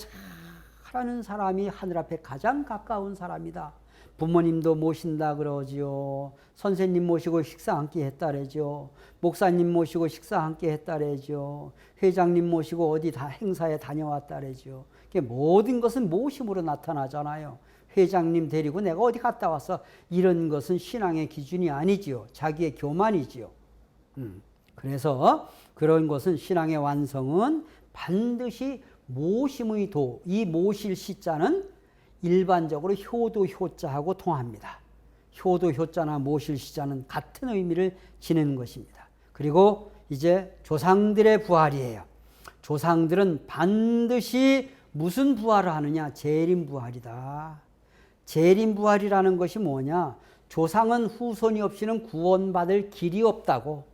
잘하는 사람이 하늘 앞에 가장 가까운 사람이다. 부모님도 모신다 그러지요. 선생님 모시고 식사 한 끼 했다 그러죠. 목사님 모시고 식사 한 끼 했다 그러죠. 회장님 모시고 어디 다 행사에 다녀왔다 그러죠. 모든 것은 모심으로 나타나잖아요. 회장님 데리고 내가 어디 갔다 왔어. 이런 것은 신앙의 기준이 아니지요. 자기의 교만이지요. 그래서 그런 것은 신앙의 완성은 반드시 모심의 도, 이 모실 시자는 일반적으로 효도 효자하고 통합니다. 효도 효자나 모실 시자는 같은 의미를 지니는 것입니다. 그리고 이제 조상들의 부활이에요. 조상들은 반드시 무슨 부활을 하느냐? 재림 부활이다. 재림 부활이라는 것이 뭐냐? 조상은 후손이 없이는 구원받을 길이 없다고.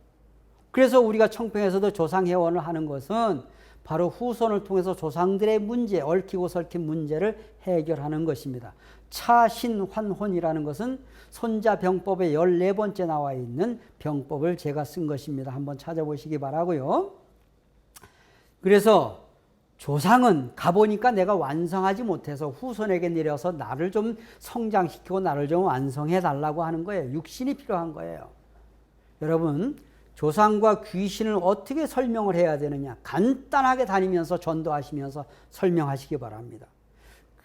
그래서 우리가 청평에서도 조상회원을 하는 것은 바로 후손을 통해서 조상들의 문제, 얽히고 설킨 문제를 해결하는 것입니다. 차신환혼이라는 것은 손자병법의 14번째 나와 있는 병법을 제가 쓴 것입니다. 한번 찾아보시기 바라고요. 그래서 조상은 가보니까 내가 완성하지 못해서 후손에게 내려서 나를 좀 성장시키고 나를 좀 완성해 달라고 하는 거예요. 육신이 필요한 거예요. 여러분, 조상과 귀신을 어떻게 설명을 해야 되느냐? 간단하게 다니면서 전도하시면서 설명하시기 바랍니다.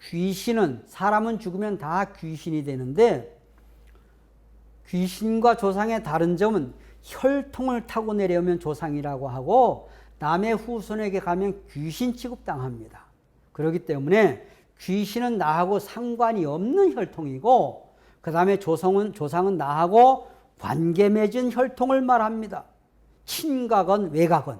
귀신은, 사람은 죽으면 다 귀신이 되는데 귀신과 조상의 다른 점은 혈통을 타고 내려오면 조상이라고 하고 남의 후손에게 가면 귀신 취급당합니다. 그렇기 때문에 귀신은 나하고 상관이 없는 혈통이고 그 다음에 조상은 나하고 관계 맺은 혈통을 말합니다. 친가건 외가건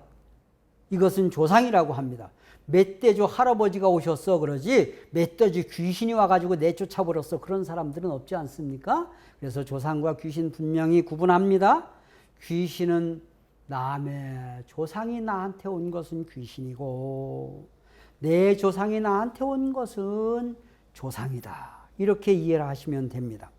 이것은 조상이라고 합니다. 멧돼지 할아버지가 오셨어 그러지 멧돼지 귀신이 와가지고 내쫓아 버렸어 그런 사람들은 없지 않습니까? 그래서 조상과 귀신 분명히 구분합니다. 귀신은 남의 조상이 나한테 온 것은 귀신이고 내 조상이 나한테 온 것은 조상이다. 이렇게 이해를 하시면 됩니다.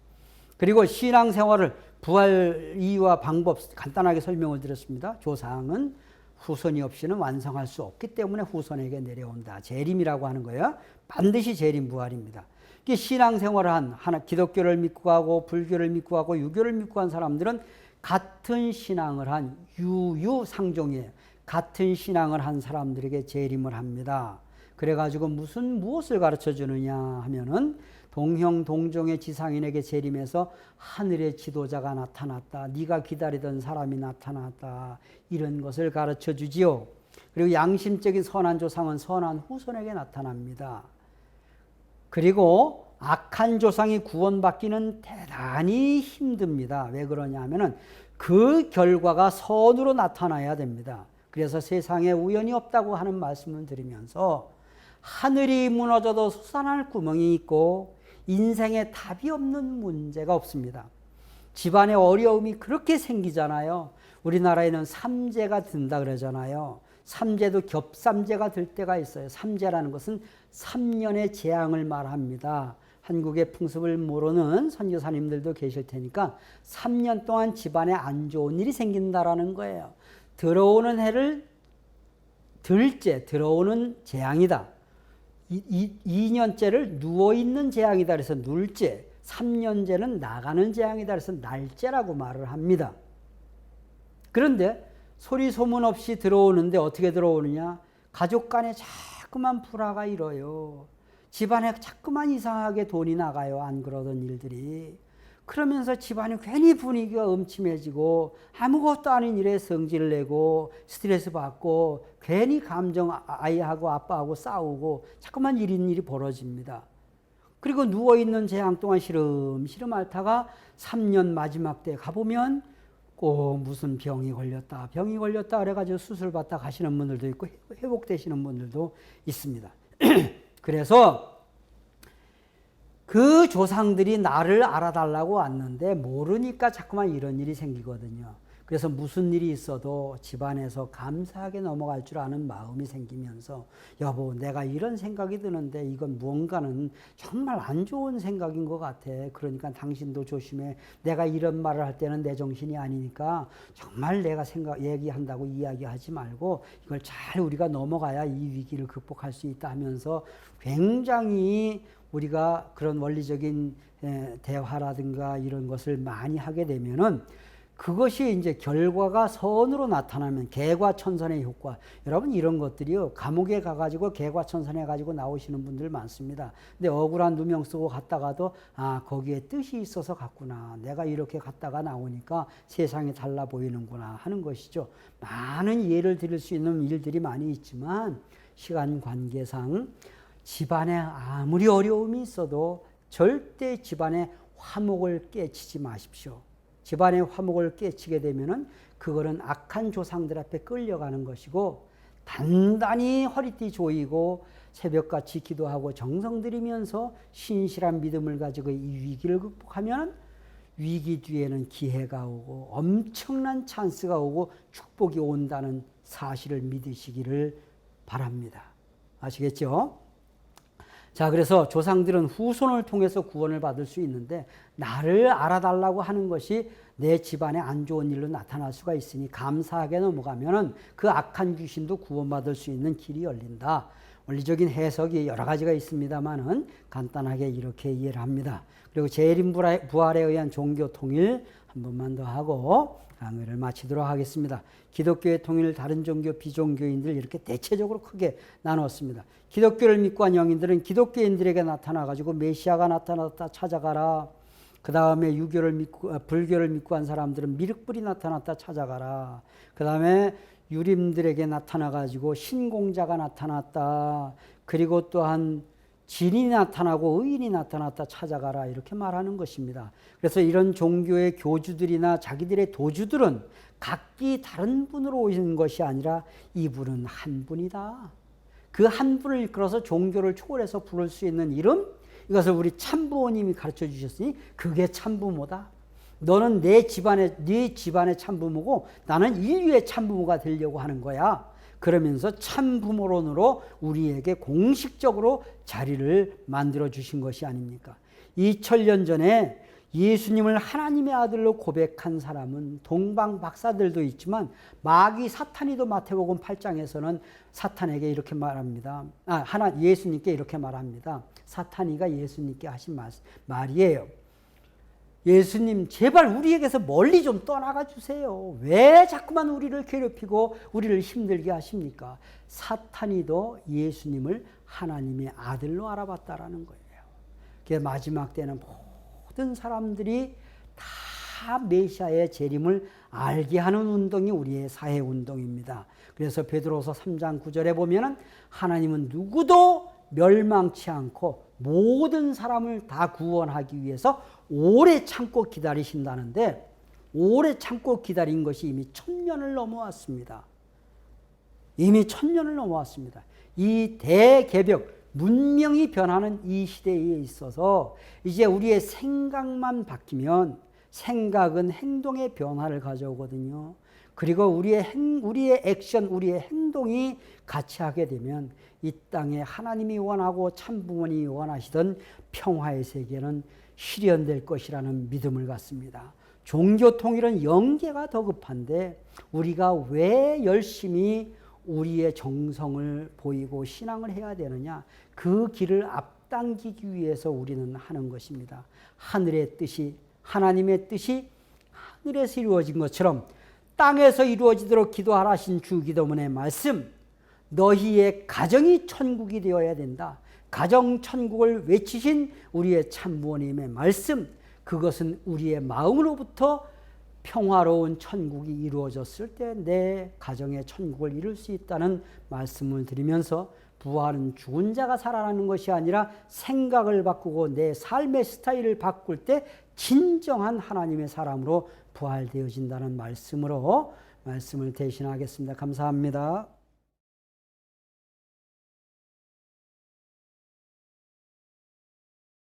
그리고 신앙생활을 부활 이유와 방법 간단하게 설명을 드렸습니다. 조상은 후손이 없이는 완성할 수 없기 때문에 후손에게 내려온다. 재림이라고 하는 거예요. 반드시 재림 부활입니다. 신앙생활을 한 기독교를 믿고 가고 불교를 믿고 가고 유교를 믿고 간 사람들은 같은 신앙을 한 유유상종이에요. 같은 신앙을 한 사람들에게 재림을 합니다. 그래가지고 무엇을 가르쳐 주느냐 하면은 동형동종의 지상인에게 재림해서 하늘의 지도자가 나타났다. 네가 기다리던 사람이 나타났다. 이런 것을 가르쳐 주지요. 그리고 양심적인 선한 조상은 선한 후손에게 나타납니다. 그리고 악한 조상이 구원받기는 대단히 힘듭니다. 왜 그러냐 하면은 그 결과가 선으로 나타나야 됩니다. 그래서 세상에 우연이 없다고 하는 말씀을 드리면서 하늘이 무너져도 솟아날 구멍이 있고 인생에 답이 없는 문제가 없습니다. 집안에 어려움이 그렇게 생기잖아요. 우리나라에는 삼재가 든다 그러잖아요. 삼재도 겹삼재가 들 때가 있어요. 삼재라는 것은 3년의 재앙을 말합니다. 한국의 풍습을 모르는 선교사님들도 계실 테니까 3년 동안 집안에 안 좋은 일이 생긴다라는 거예요. 들어오는 해를 들째, 들어오는 재앙이다. 2년째를 누워있는 재앙이다. 그래서 눌째, 3년째는 나가는 재앙이다. 그래서 날째라고 말을 합니다. 그런데 소리 소문 없이 들어오는데 어떻게 들어오느냐? 가족 간에 자꾸만 불화가 일어요. 집안에 자꾸만 이상하게 돈이 나가요. 안 그러던 일들이. 그러면서 집안이 괜히 분위기가 음침해지고 아무것도 아닌 일에 성질을 내고 스트레스 받고 괜히 감정 아이하고 아빠하고 싸우고 자꾸만 일이 벌어집니다. 그리고 누워있는 재앙 동안 시름시름 앓다가 3년 마지막 때 가보면 꼭 무슨 병이 걸렸다 그래가지고 수술 받다 가시는 분들도 있고 회복되시는 분들도 있습니다. 그래서 그 조상들이 나를 알아달라고 왔는데 모르니까 자꾸만 이런 일이 생기거든요. 그래서 무슨 일이 있어도 집안에서 감사하게 넘어갈 줄 아는 마음이 생기면서 여보, 내가 이런 생각이 드는데 이건 무언가는 정말 안 좋은 생각인 것 같아. 그러니까 당신도 조심해. 내가 이런 말을 할 때는 내 정신이 아니니까 정말 내가 얘기한다고 이야기하지 말고 이걸 잘 우리가 넘어가야 이 위기를 극복할 수 있다 하면서 굉장히 우리가 그런 원리적인 대화라든가 이런 것을 많이 하게 되면은 그것이 이제 결과가 선으로 나타나면 개과천선의 효과. 여러분 이런 것들이요. 감옥에 가가지고 개과천선해 가지고 나오시는 분들 많습니다. 근데 억울한 누명 쓰고 갔다가도 아 거기에 뜻이 있어서 갔구나. 내가 이렇게 갔다가 나오니까 세상이 달라 보이는구나 하는 것이죠. 많은 예를 들을 수 있는 일들이 많이 있지만 시간 관계상 집안에 아무리 어려움이 있어도 절대 집안의 화목을 깨치지 마십시오. 집안의 화목을 깨치게 되면은 그거는 악한 조상들 앞에 끌려가는 것이고 단단히 허리띠 조이고 새벽같이 기도하고 정성 들이면서 신실한 믿음을 가지고 이 위기를 극복하면 위기 뒤에는 기회가 오고 엄청난 찬스가 오고 축복이 온다는 사실을 믿으시기를 바랍니다. 아시겠죠? 자, 그래서 조상들은 후손을 통해서 구원을 받을 수 있는데 나를 알아달라고 하는 것이 내 집안에 안 좋은 일로 나타날 수가 있으니 감사하게 넘어가면은 그 악한 귀신도 구원받을 수 있는 길이 열린다. 원리적인 해석이 여러 가지가 있습니다만은 간단하게 이렇게 이해를 합니다. 그리고 재림 부활에 의한 종교 통일 한 번만 더 하고 강의를 마치도록 하겠습니다. 기독교의 통일을 다른 종교 비종교인들 이렇게 대체적으로 크게 나눴습니다. 기독교를 믿고 한 영인들은 기독교인들에게 나타나가지고 메시아가 나타났다 찾아가라. 그 다음에 불교를 믿고 한 사람들은 미륵불이 나타났다 찾아가라. 그 다음에 유림들에게 나타나가지고 신공자가 나타났다. 그리고 또한 진이 나타나고 의인이 나타났다 찾아가라 이렇게 말하는 것입니다. 그래서 이런 종교의 교주들이나 자기들의 도주들은 각기 다른 분으로 오신 것이 아니라 이분은 한 분이다. 그 한 분을 이끌어서 종교를 초월해서 부를 수 있는 이름, 이것을 우리 참부모님이 가르쳐 주셨으니 그게 참부모다. 너는 네 집안의 참부모고 나는 인류의 참부모가 되려고 하는 거야. 그러면서 참부모론으로 우리에게 공식적으로 자리를 만들어 주신 것이 아닙니까? 2000년 전에 예수님을 하나님의 아들로 고백한 사람은 동방 박사들도 있지만 마귀 사탄이도 마태복음 8장에서는 사탄에게 이렇게 말합니다. 예수님께 이렇게 말합니다. 사탄이가 예수님께 하신 말이에요. 예수님 제발 우리에게서 멀리 좀 떠나가 주세요. 왜 자꾸만 우리를 괴롭히고 우리를 힘들게 하십니까? 사탄이도 예수님을 하나님의 아들로 알아봤다라는 거예요. 그게 마지막 때는 모든 사람들이 다 메시아의 재림을 알게 하는 운동이 우리의 사회 운동입니다. 그래서 베드로서 3장 9절에 보면은 하나님은 누구도 멸망치 않고 모든 사람을 다 구원하기 위해서 오래 참고 기다리신다는데 오래 참고 기다린 것이 이미 1000년을 넘어왔습니다. 이미 1000년을 넘어왔습니다. 이 대개벽, 문명이 변하는 이 시대에 있어서 이제 우리의 생각만 바뀌면 생각은 행동의 변화를 가져오거든요. 그리고 우리의 액션, 우리의 행동이 같이 하게 되면 이 땅에 하나님이 원하고 참부모님이 원하시던 평화의 세계는 실현될 것이라는 믿음을 갖습니다. 종교 통일은 영계가 더 급한데 우리가 왜 열심히 우리의 정성을 보이고 신앙을 해야 되느냐? 그 길을 앞당기기 위해서 우리는 하는 것입니다. 하늘의 뜻이, 하나님의 뜻이 하늘에서 이루어진 것처럼 땅에서 이루어지도록 기도하라신 주기도문의 말씀, 너희의 가정이 천국이 되어야 된다. 가정 천국을 외치신 우리의 참부모님의 말씀, 그것은 우리의 마음으로부터 평화로운 천국이 이루어졌을 때 내 가정의 천국을 이룰 수 있다는 말씀을 드리면서, 부활은 죽은 자가 살아나는 것이 아니라 생각을 바꾸고 내 삶의 스타일을 바꿀 때 진정한 하나님의 사람으로 부활되어진다는 말씀으로 말씀을 대신하겠습니다. 감사합니다.